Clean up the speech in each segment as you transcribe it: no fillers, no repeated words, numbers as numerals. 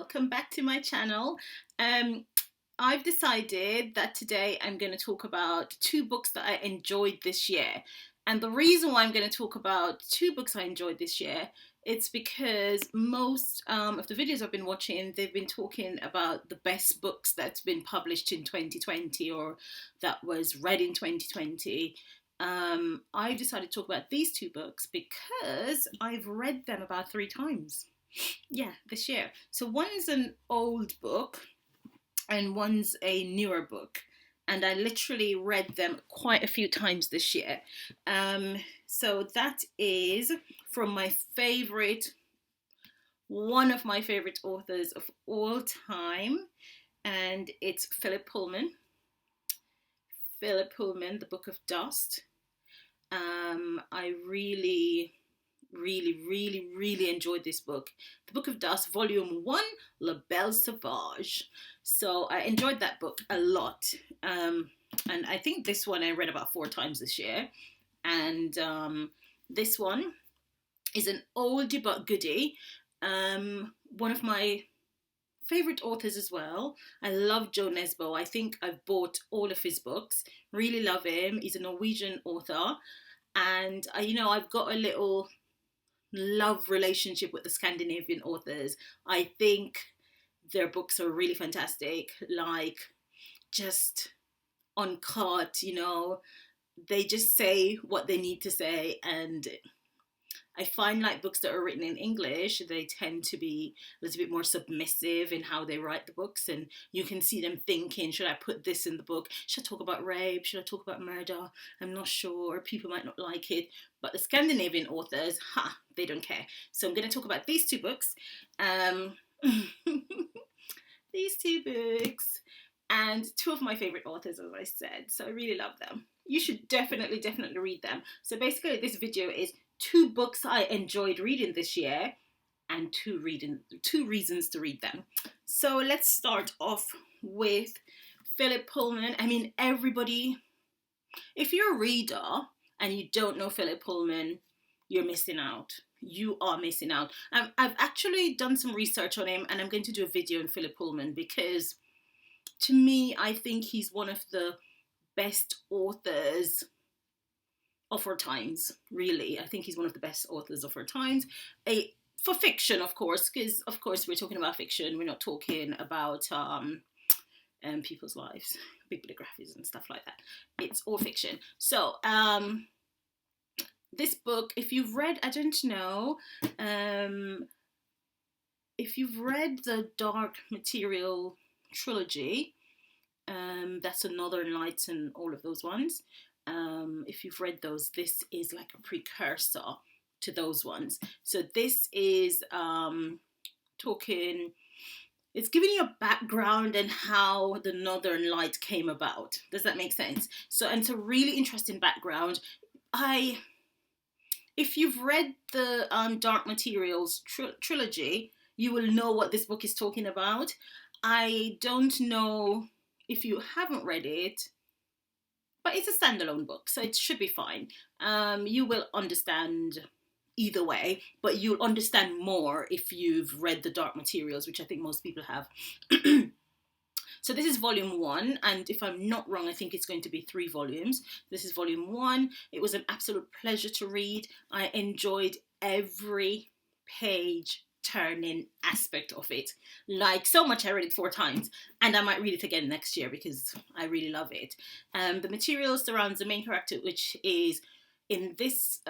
welcome back to my channel. I've decided that today I'm going to talk about two books that I enjoyed this year. And the reason why I'm going to talk about two books I enjoyed this year, it's because most of the videos I've been watching, they've been talking about the best books that's been published in 2020 or that was read in 2020. I decided to talk about these two books because I've read them about 3 times. Yeah, this year. So one's an old book and one's a newer book. And I literally read them quite a few times this year. So that is from one of my favorite authors of all time. And it's Philip Pullman. Philip Pullman, The Book of Dust. I really enjoyed this book. The Book of Dust, Volume 1, La Belle Sauvage. So I enjoyed that book a lot. And I think this one I read about 4 times this year. And this one is an oldie but goodie. One of my favorite authors as well. I love Nesbo. I think I've bought all of his books. Really love him. He's a Norwegian author. And, I've got a little love relationship with the Scandinavian authors. I think their books are really fantastic, like just uncut, they just say what they need to say. And I find like books that are written in English, they tend to be a little bit more submissive in how they write the books, and you can see them thinking, should I put this in the book? Should I talk about rape? Should I talk about murder? I'm not sure. People might not like it. But the Scandinavian authors, they don't care. So I'm going to talk about these two books. These two books. And two of my favorite authors, as I said. So I really love them. You should definitely read them. So basically this video is 2 books I enjoyed reading this year and 2 reasons to read them. So let's start off with Philip Pullman. I mean, everybody, if you're a reader and you don't know Philip Pullman, you're missing out. You are missing out. I've actually done some research on him, and I'm going to do a video on Philip Pullman because to me, I think he's one of the best authors of our times, really. I think he's one of the best authors of our times. For fiction, of course, because of course we're talking about fiction. We're not talking about people's lives, bibliographies and stuff like that. It's all fiction. So this book, if you've read, I don't know, if you've read the Dark Material trilogy, that's a Northern Lights and all of those ones. If you've read those, this is like a precursor to those ones. So this is it's giving you a background and how the Northern Light came about. Does that make sense? So, and it's a really interesting background. If you've read the Dark Materials trilogy, you will know what this book is talking about. I don't know if you haven't read it, but it's a standalone book, so it should be fine. You will understand either way, but you'll understand more if you've read the Dark Materials, which I think most people have. So this is volume 1, and if I'm not wrong, I think it's going to be 3 volumes. This is volume 1. It was an absolute pleasure to read. I enjoyed every page turning aspect of it, like so much. I read it 4 times, and I might read it again next year because I really love it. The material surrounds the main character, which is in this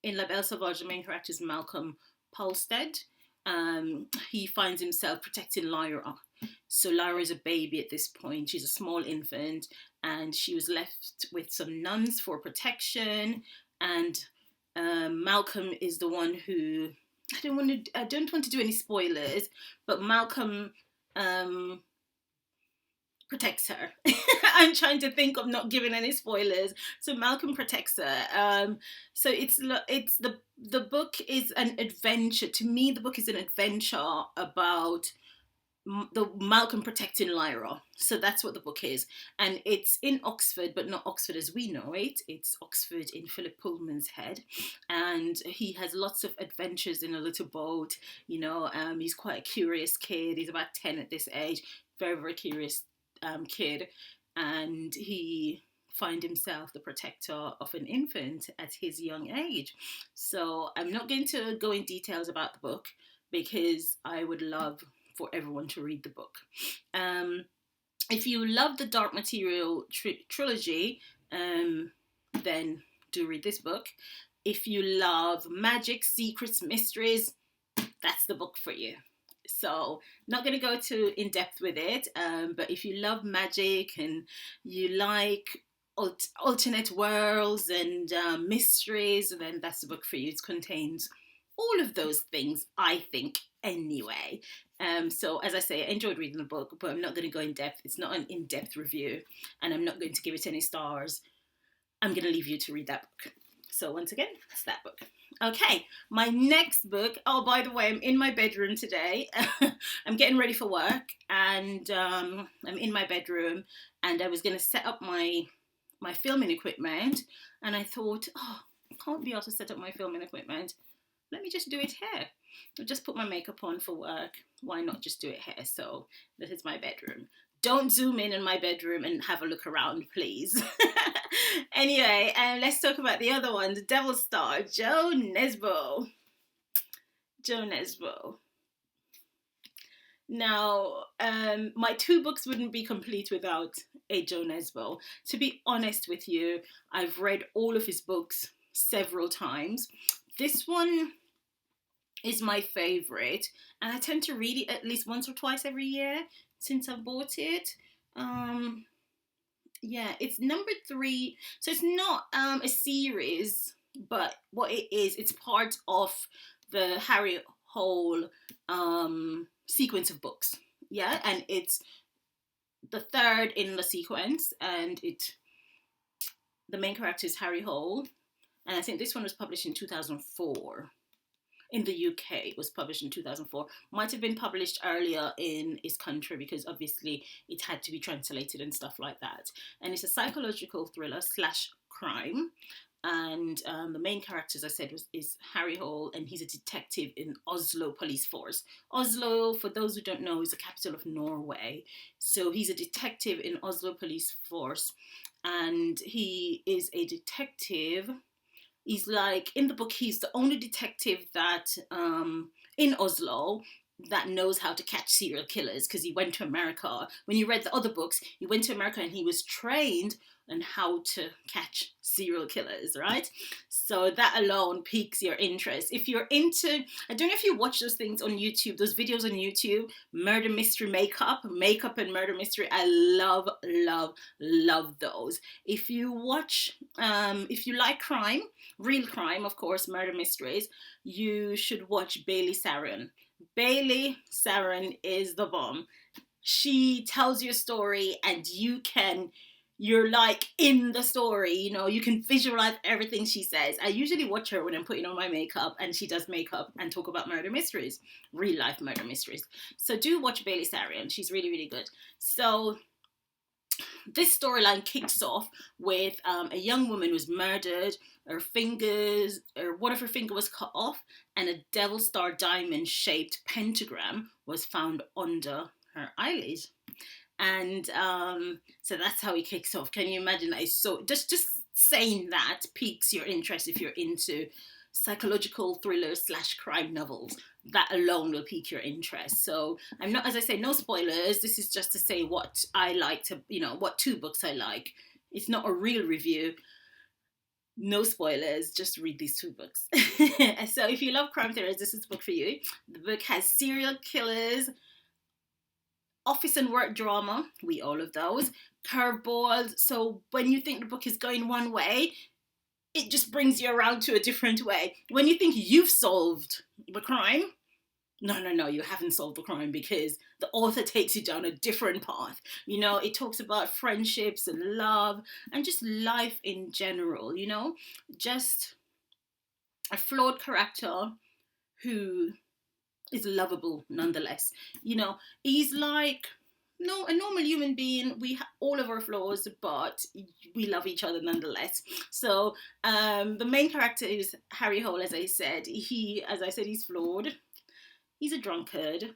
in La Belle Sauvage, the main character is Malcolm Polstead. He finds himself protecting Lyra. So Lyra is a baby at this point. She's a small infant, and she was left with some nuns for protection. And Malcolm is the one who, I don't want to do any spoilers, but Malcolm protects her. I'm trying to think of not giving any spoilers. So Malcolm protects her. So it's the book is an adventure. To me, the book is an adventure about the Malcolm protecting Lyra. So that's what the book is. And it's in Oxford, but not Oxford as we know it. It's Oxford in Philip Pullman's head. And he has lots of adventures in a little boat. He's quite a curious kid. He's about 10 at this age. Very, very curious kid. And he find himself the protector of an infant at his young age. So I'm not going to go in details about the book because I would love for everyone to read the book. If you love the Dark Material trilogy, then do read this book. If you love magic, secrets, mysteries, that's the book for you. So not going to go too in depth with it, but if you love magic and you like alternate worlds and mysteries, then that's the book for you. It contains all of those things, I think, anyway. So as I say, I enjoyed reading the book, but I'm not going to go in depth. It's not an in-depth review, and I'm not going to give it any stars. I'm going to leave you to read that book. So once again, that's that book. Okay, my next book. Oh, by the way, I'm in my bedroom today. I'm getting ready for work, and I'm in my bedroom, and I was going to set up my filming equipment, and I thought, I can't be able to set up my filming equipment. Let me just do it here. I'll just put my makeup on for work. Why not just do it here? So this is my bedroom. Don't zoom in my bedroom and have a look around, please. Anyway, let's talk about the other one, the Devil Star, Jo Nesbo. Jo Nesbo. Now, my two books wouldn't be complete without a Jo Nesbo. To be honest with you, I've read all of his books several times. This one is my favorite, and I tend to read it at least once or twice every year since I bought it. Yeah, it's number 3, so it's not a series, but what it is, it's part of the Harry Hole sequence of books. Yeah, and it's the third in the sequence, and the main character is Harry Hole, and I think this one was published in 2004. In the UK, it was published in 2004. Might have been published earlier in his country because obviously it had to be translated and stuff like that. And it's a psychological thriller / crime. And the main character, as I said, is Harry Hole, and he's a detective in Oslo police force. Oslo, for those who don't know, is the capital of Norway. So he's a detective in Oslo police force, and he is a detective. He's like, in the book, he's the only detective that, in Oslo, that knows how to catch serial killers, because he went to America. When you read the other books, he went to America and he was trained on how to catch serial killers, right? So that alone piques your interest. If you're into, I don't know if you watch those things on YouTube, those videos on YouTube, murder mystery makeup and murder mystery. I love, love, love those. If you watch, if you like crime, real crime, of course, murder mysteries, you should watch Bailey Sarian. Bailey Sarian is the bomb. She tells your story and you're like in the story, you can visualize everything she says. I usually watch her when I'm putting on my makeup and she does makeup and talk about murder mysteries, real life murder mysteries. So do watch Bailey Sarian. She's really, really good. So this storyline kicks off with a young woman was murdered. One of her fingers was cut off, and a Devil Star diamond shaped pentagram was found under her eyelid. And so that's how he kicks off. Can you imagine that? So just saying that piques your interest if you're into psychological thrillers / crime novels. That alone will pique your interest. So I'm not, as I say, no spoilers. This is just to say what I like to, what 2 books I like. It's not a real review. No spoilers, just read these 2 books. So if you love crime thrillers, this is the book for you. The book has serial killers, office and work drama, we all of those, curveballs. So when you think the book is going one way, it just brings you around to a different way. When you think you've solved the crime, no, you haven't solved the crime, because the author takes you down a different path. It talks about friendships and love and just life in general, just a flawed character who is lovable nonetheless. You know, he's like no a normal human being. We all of our flaws, but we love each other nonetheless. So the main character is Harry Hole. As I said, he's flawed. He's a drunkard.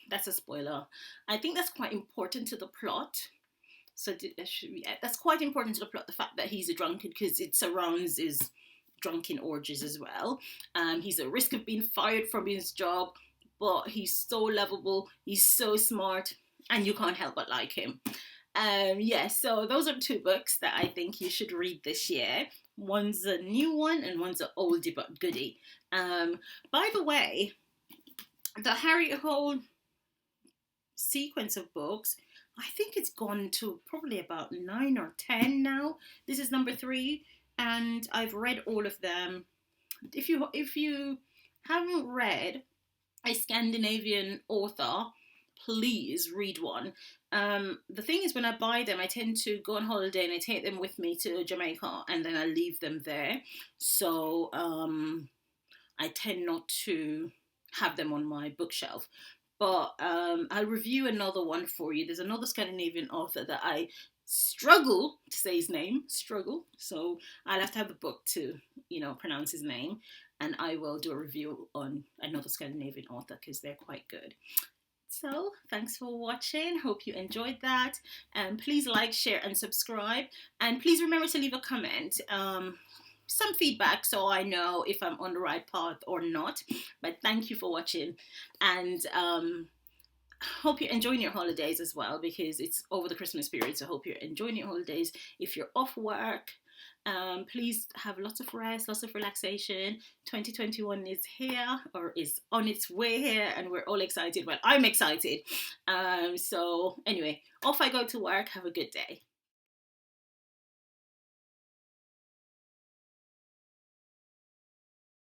That's a spoiler. I think that's quite important to the plot. So that's quite important to the plot. The fact that he's a drunkard, because it surrounds his drunken orgies as well. He's at risk of being fired from his job, but he's so lovable. He's so smart, and you can't help but like him. Yeah, so those are two books that I think you should read this year. One's a new one, and one's an oldie but goodie. By the way, the Harry Hole sequence of books, I think it's gone to probably about 9 or 10 now. This is number 3, and I've read all of them. If you haven't read a Scandinavian author, please read one. The thing is, when I buy them, I tend to go on holiday and I take them with me to Jamaica, and then I leave them there. So I tend not to have them on my bookshelf. But I'll review another one for you. There's another Scandinavian author that I struggle to say his name. So I'll have to have the book to, pronounce his name. And I will do a review on another Scandinavian author because they're quite good. So thanks for watching. Hope you enjoyed that. And please like, share, and subscribe. And please remember to leave a comment. Some feedback so I know if I'm on the right path or not. But thank you for watching, and hope you're enjoying your holidays as well, because it's over the Christmas period. So hope you're enjoying your holidays. If you're off work, please have lots of rest, lots of relaxation. 2021 is here, or is on its way here, and we're all excited. Well, I'm excited. So anyway, off I go to work. Have a good day.